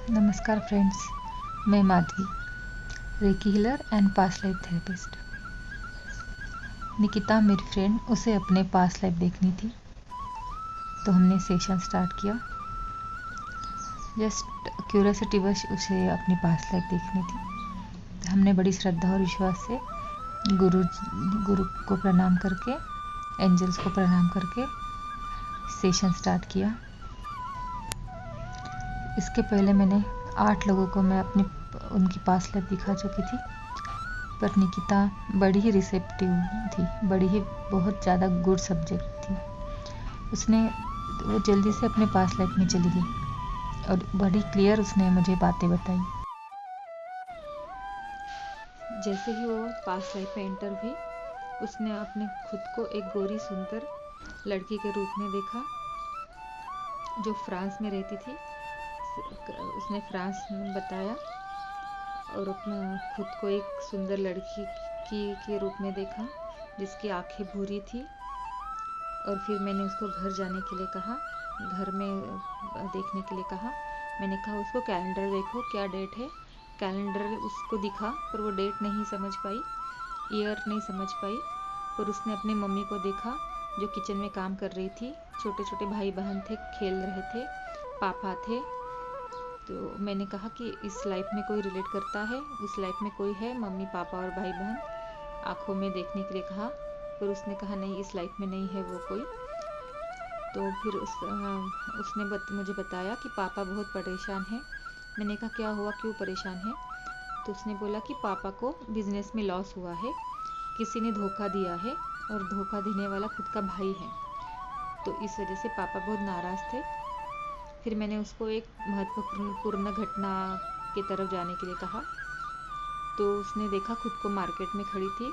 नमस्कार फ्रेंड्स, मैं Madhavi, recce healer and past life therapist. Nikita मेरी फ्रेंड, उसे अपने पास्ट लाइफ देखनी थी, तो हमने सेशन स्टार्ट किया। जस्ट क्यूरियोसिटी वश उसे अपनी पास्ट लाइफ देखनी थी। हमने बड़ी श्रद्धा और विश्वास से गुरु को प्रणाम करके, एंजल्स को प्रणाम करके सेशन स्टार्ट किया। इसके पहले मैंने 8 लोगों को मैं उनकी पास्ट लाइफ दिखा चुकी थी, पर निकिता बड़ी ही रिसेप्टिव थी, बड़ी ही बहुत ज़्यादा गुड सब्जेक्ट थी। वो जल्दी से अपने पास्ट लाइफ में चली गई और बड़ी क्लियर उसने मुझे बातें बताई। जैसे ही वो पास्ट लाइफ में एंटर हुई, उसने अपने खुद को एक गोरी सुंदर लड़की के रूप में देखा जो फ्रांस में रहती थी। उसने फ्रांस में बताया और अपना खुद को एक सुंदर लड़की के रूप में देखा जिसकी आंखें भूरी थी। और फिर मैंने उसको घर जाने के लिए कहा, घर में देखने के लिए कहा। मैंने कहा उसको कैलेंडर देखो, क्या डेट है। कैलेंडर उसको दिखा पर वो डेट नहीं समझ पाई, ईयर नहीं समझ पाई। पर उसने अपनी मम्मी को देखा जो किचन में काम कर रही थी। छोटे छोटे भाई बहन थे, खेल रहे थे, पापा थे। तो मैंने कहा कि इस लाइफ में कोई रिलेट करता है, उस लाइफ में कोई है, मम्मी पापा और भाई बहन। आंखों में देखने के लिए कहा, पर उसने कहा नहीं, इस लाइफ में नहीं है वो कोई। तो फिर उसने मुझे बताया कि पापा बहुत परेशान हैं। मैंने कहा क्या हुआ, क्यों परेशान है। तो उसने बोला कि पापा को बिजनेस में लॉस हुआ है, किसी ने धोखा दिया है और धोखा देने वाला खुद का भाई है, तो इस वजह से पापा बहुत नाराज़ थे। फिर मैंने उसको एक महत्वपूर्ण घटना की तरफ जाने के लिए कहा। तो उसने देखा खुद को मार्केट में खड़ी थी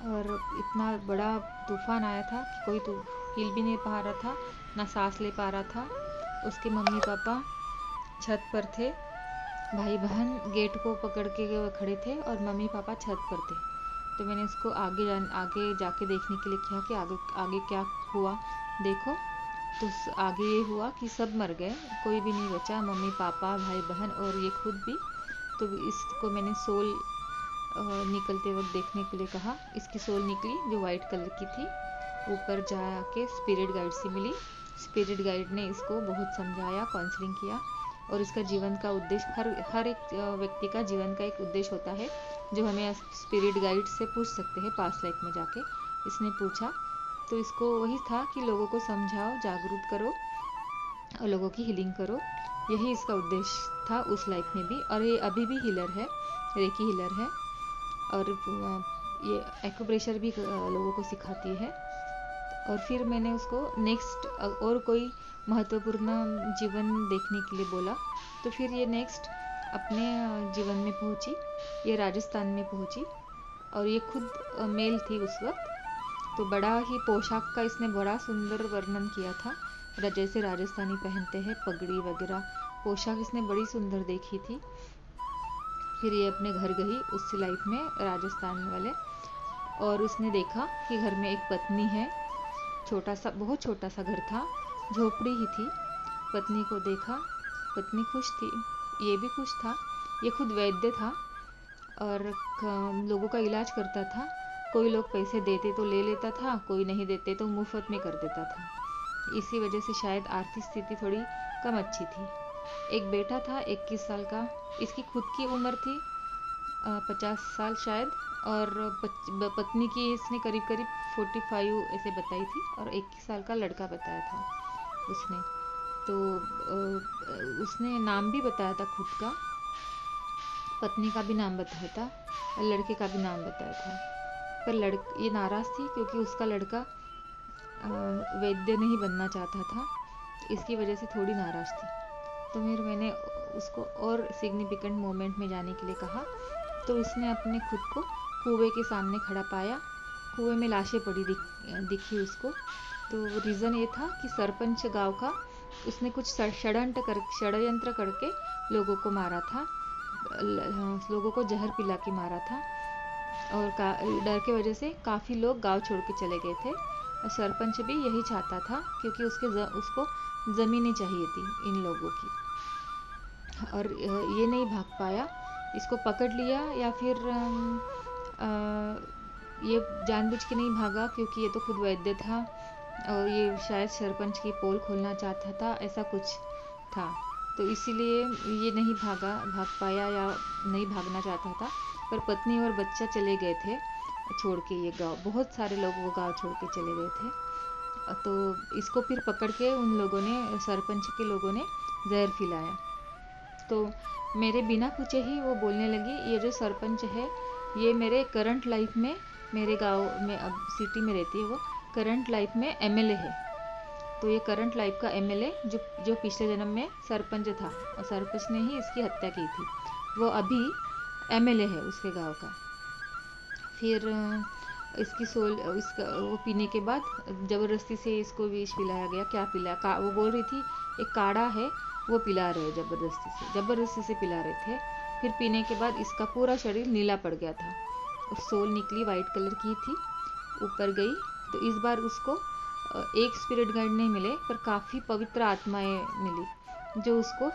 और इतना बड़ा तूफान आया था कि कोई तो हिल भी नहीं पा रहा था, ना सांस ले पा रहा था। उसके मम्मी पापा छत पर थे, भाई बहन गेट को पकड़ के खड़े थे और मम्मी पापा छत पर थे। तो मैंने उसको आगे जाके देखने के लिए कहा कि आगे क्या हुआ देखो। तो आगे ये हुआ कि सब मर गए, कोई भी नहीं बचा, मम्मी पापा भाई बहन और ये खुद भी। तो इसको मैंने सोल निकलते वक्त देखने के लिए कहा। इसकी सोल निकली जो वाइट कलर की थी, ऊपर जाके स्पिरिट गाइड से मिली। स्पिरिट गाइड ने इसको बहुत समझाया, काउंसलिंग किया। और इसका जीवन का उद्देश्य, हर एक व्यक्ति का जीवन का एक उद्देश्य होता है जो हमें स्पिरिट गाइड से पूछ सकते हैं पास्ट लाइफ में जाके। इसने पूछा तो इसको वही था कि लोगों को समझाओ, जागरूक करो और लोगों की हीलिंग करो। यही इसका उद्देश्य था उस लाइफ में भी। और ये अभी भी हीलर है, रेकी हीलर है और ये एक्यूप्रेशर भी लोगों को सिखाती है। और फिर मैंने उसको नेक्स्ट और कोई महत्वपूर्ण जीवन देखने के लिए बोला। तो फिर ये नेक्स्ट अपने जीवन में पहुंची, ये राजस्थान में पहुंची और ये खुद मेल थी उस वक्त। तो बड़ा ही पोशाक का इसने बड़ा सुंदर वर्णन किया था, जैसे राजस्थानी पहनते हैं पगड़ी वगैरह, पोशाक इसने बड़ी सुंदर देखी थी। फिर ये अपने घर गई उस लाइफ में, राजस्थान वाले। और उसने देखा कि घर में एक पत्नी है, छोटा सा, बहुत छोटा सा घर था, झोपड़ी ही थी। पत्नी को देखा, पत्नी खुश थी, ये भी खुश था। ये खुद वैद्य था और लोगों का इलाज करता था। कोई लोग पैसे देते तो ले लेता था, कोई नहीं देते तो मुफ्त में कर देता था। इसी वजह से शायद आर्थिक स्थिति थोड़ी कम अच्छी थी। एक बेटा था 21 साल का, इसकी खुद की उम्र थी 50 साल शायद, और पत्नी की इसने करीब करीब 45 ऐसे बताई थी, और 21 साल का लड़का बताया था उसने। तो उसने नाम भी बताया था खुद का, पत्नी का भी नाम बताया था और लड़के का भी नाम बताया था। पर ये नाराज़ थी क्योंकि उसका लड़का वैद्य नहीं बनना चाहता था, इसकी वजह से थोड़ी नाराज़ थी। तो फिर मैंने उसको और सिग्निफिकेंट मोमेंट में जाने के लिए कहा। तो उसने अपने खुद को कुएं के सामने खड़ा पाया। कुएं में लाशें पड़ी दिखी उसको। तो रीज़न ये था कि सरपंच गांव का, उसने कुछ षड्यंत्र करके लोगों को मारा था, लोगों को जहर पिला के मारा था। और डर के वजह से काफ़ी लोग गांव छोड़ के चले गए थे। सरपंच भी यही चाहता था क्योंकि उसको ज़मीनें चाहिए थी इन लोगों की। और ये नहीं भाग पाया, इसको पकड़ लिया, या फिर ये जानबूझ के नहीं भागा क्योंकि ये तो खुद वैद्य था और ये शायद सरपंच की पोल खोलना चाहता था, ऐसा कुछ था। तो इसीलिए ये नहीं भाग पाया या नहीं भागना चाहता था। पर पत्नी और बच्चा चले गए थे छोड़ के ये गांव, बहुत सारे लोग वो गांव छोड़ के चले गए थे। तो इसको फिर पकड़ के उन लोगों ने, सरपंच के लोगों ने जहर पिलाया। तो मेरे बिना पूछे ही वो बोलने लगी, ये जो सरपंच है ये मेरे करंट लाइफ में, मेरे गांव में, अब सिटी में रहती है वो, करंट लाइफ में एमएलए है। तो ये करंट लाइफ का एमएलए जो पिछले जन्म में सरपंच था और सरपंच ने ही इसकी हत्या की थी, वो अभी एमएलए है उसके गांव का। फिर इसकी इसका वो पीने के बाद ज़बरदस्ती से इसको विष पिलाया गया। क्या पिलाया, वो बोल रही थी एक काढ़ा है वो पिला रहे, ज़बरदस्ती से पिला रहे थे। फिर पीने के बाद इसका पूरा शरीर नीला पड़ गया था और सोल निकली वाइट कलर की थी, ऊपर गई। तो इस बार उसको एक स्पिरिट गाइड नहीं मिले पर काफ़ी पवित्र आत्माएं मिली जो उसको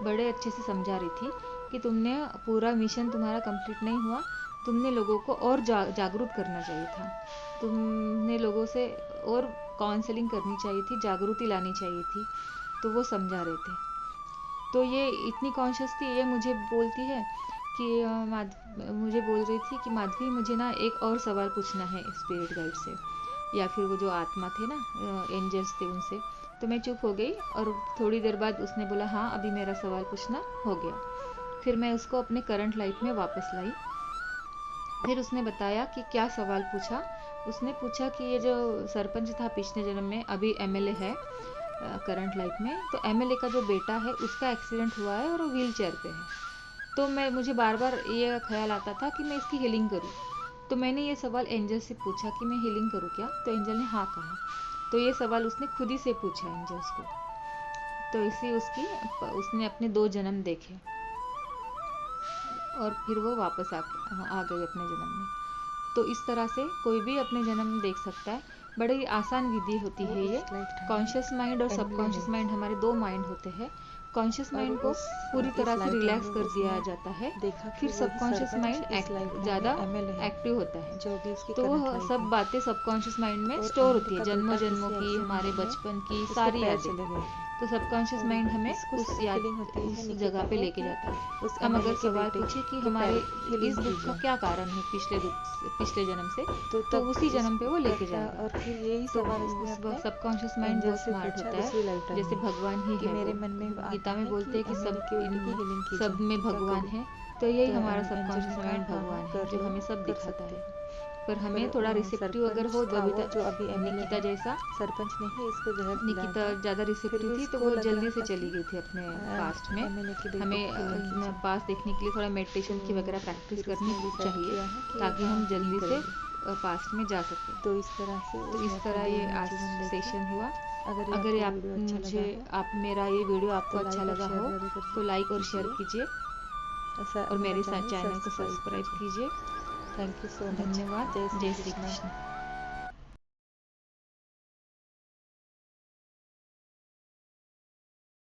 बड़े अच्छे से समझा रही थी कि तुमने पूरा मिशन तुम्हारा कंप्लीट नहीं हुआ, तुमने लोगों को और जागरूक करना चाहिए था, तुमने लोगों से और काउंसलिंग करनी चाहिए थी, जागृति लानी चाहिए थी। तो वो समझा रहे थे। तो ये इतनी कॉन्शियस थी, ये मुझे बोलती है कि मुझे बोल रही थी कि माधवी मुझे ना एक और सवाल पूछना है स्पिरिट गाइड से, या फिर वो जो आत्मा थे ना, एंजल्स थे उनसे। तो मैं चुप हो गई और थोड़ी देर बाद उसने बोला हाँ अभी मेरा सवाल पूछना हो गया। फिर मैं उसको अपने करंट लाइफ में वापस लाई। फिर उसने बताया कि क्या सवाल पूछा। उसने पूछा कि ये जो सरपंच था पिछले जन्म में अभी एमएलए है करंट लाइफ में, तो एमएलए का जो बेटा है उसका एक्सीडेंट हुआ है और वो व्हील चेयर पे है। तो मुझे बार बार ये ख्याल आता था कि मैं इसकी हीलिंग करूँ। तो मैंने ये सवाल एंजल से पूछा कि मैं हीलिंग करूँ क्या, तो एंजल ने हाँ कहा। तो ये सवाल उसने खुद ही से पूछा एंजल्स को। तो इसी उसने अपने 2 जन्म देखे और फिर वो वापस आ गई अपने जन्म में। तो इस तरह से कोई भी अपने जन्म देख सकता है। बड़ी आसान विधि होती है ये। कॉन्शियस माइंड और सबकॉन्शियस माइंड, हमारे 2 माइंड होते हैं। कॉन्शियस माइंड को पूरी तरह से रिलैक्स कर दिया जाता है, फिर सबकॉन्शियस माइंड ज़्यादा एक्टिव होता है। तो वो सब बातें सबकॉन्शियस माइंड में स्टोर होती है, जन्मों जन्मों की, हमारे बचपन की सारी यादें। तो सबकॉन्शियस माइंड हमें उस जगह पे लेके जाता है। हम अगर सवाल पूछे कि हमारे इस दुख का क्या कारण है पिछले जन्म से, तो उसी जन्म पे वो लेके जाएगा। और फिर यही सवाल सबकॉन्शियस माइंड बहुत स्मार्ट होता है, जैसे भगवान ही है। मेरे मन में गीता में बोलते हैं कि सब में भगवान है। तो यही हमारा सबकॉन्शियस माइंड भगवान है जो हमें सब दिखाता है। पर हमें थोड़ा रिसेप्टिव अगर हो, बबीता जो अभी निकिता जैसा, सरपंच ने ही इसको जहर दिलाया। निकिता ज़्यादा रिसेप्टिव थी तो वो जल्दी से चली गई थी अपने पास्ट में। हमें पास्ट देखने के लिए थोड़ा मेडिटेशन की वगैरह प्रैक्टिस करनी चाहिए ताकि हम जल्दी से पास्ट में जा सकें। तो इस तरह ये आज सेशन हुआ। अगर मेरा ये वीडियो आपको अच्छा लगा हो तो लाइक और शेयर कीजिए और मेरे साथ चैनल को सब्सक्राइब कीजिए। Thank you so much. धन्यवाद। जय श्री कृष्ण।